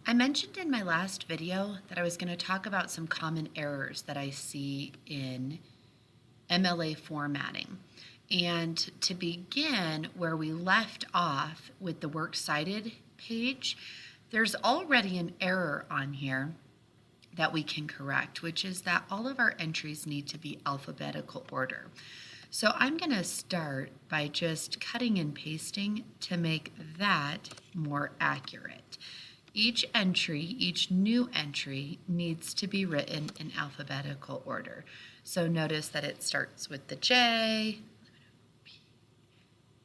I mentioned in my last video that I was going to talk about some common errors that I see in MLA formatting. And to begin where we left off with the Works Cited page, there's already an error on here that we can correct, which is that all of our entries need to be alphabetical order. So I'm going to start by just cutting and pasting to make that more accurate. Each new entry needs to be written in alphabetical order. So notice that it starts with the J,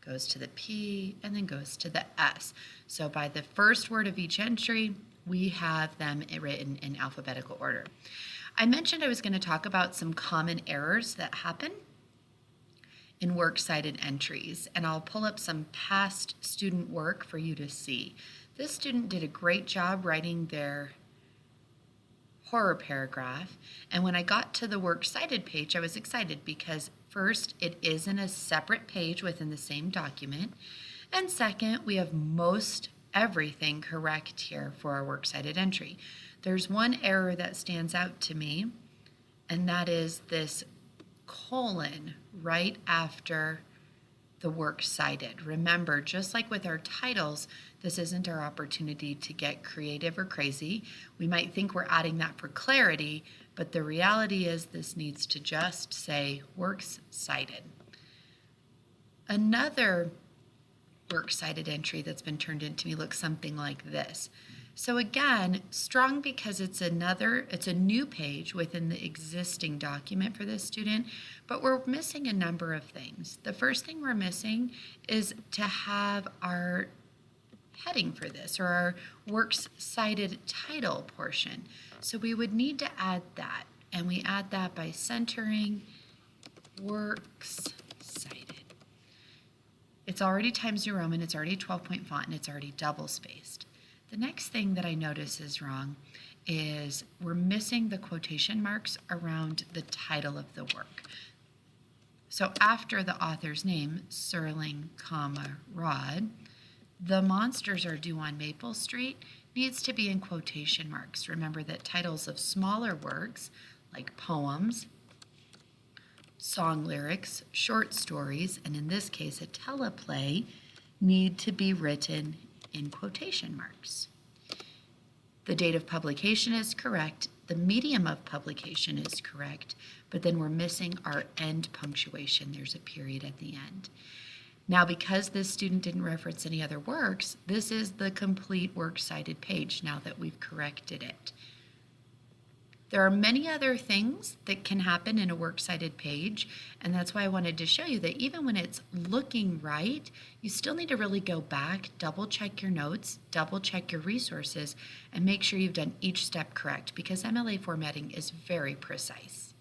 goes to the P, and then goes to the S. So by the first word of each entry, we have them written in alphabetical order. I mentioned I was going to talk about some common errors that happen in works cited entries, and I'll pull up some past student work for you to see. This student did a great job writing their horror paragraph, and when I got to the works cited page, I was excited because first, it is in a separate page within the same document, and second, we have most everything correct here for our works cited entry. There's one error that stands out to me, and that is this colon right after the works cited. Remember, just like with our titles, this isn't our opportunity to get creative or crazy. We might think we're adding that for clarity, but the reality is this needs to just say works cited. Another works cited entry that's been turned into me looks something like this. So again, strong because it's a new page within the existing document for this student, but we're missing a number of things. The first thing we're missing is to have our heading for this, or our works cited title portion. So we would need to add that, and we add that by centering works cited. It's already Times New Roman, it's already 12-point font, and it's already double spaced. The next thing that I notice is wrong is we're missing the quotation marks around the title of the work. So after the author's name, Serling, Rod, The Monsters Are Due on Maple Street needs to be in quotation marks. Remember that titles of smaller works, like poems, song lyrics, short stories, and in this case a teleplay, need to be written in quotation marks. The date of publication is correct, the medium of publication is correct, but then we're missing our end punctuation. There's a period at the end. Now, because this student didn't reference any other works, this is the complete works cited page now that we've corrected it. There are many other things that can happen in a works cited page, and that's why I wanted to show you that even when it's looking right, you still need to really go back, double check your notes, double check your resources, and make sure you've done each step correct because MLA formatting is very precise.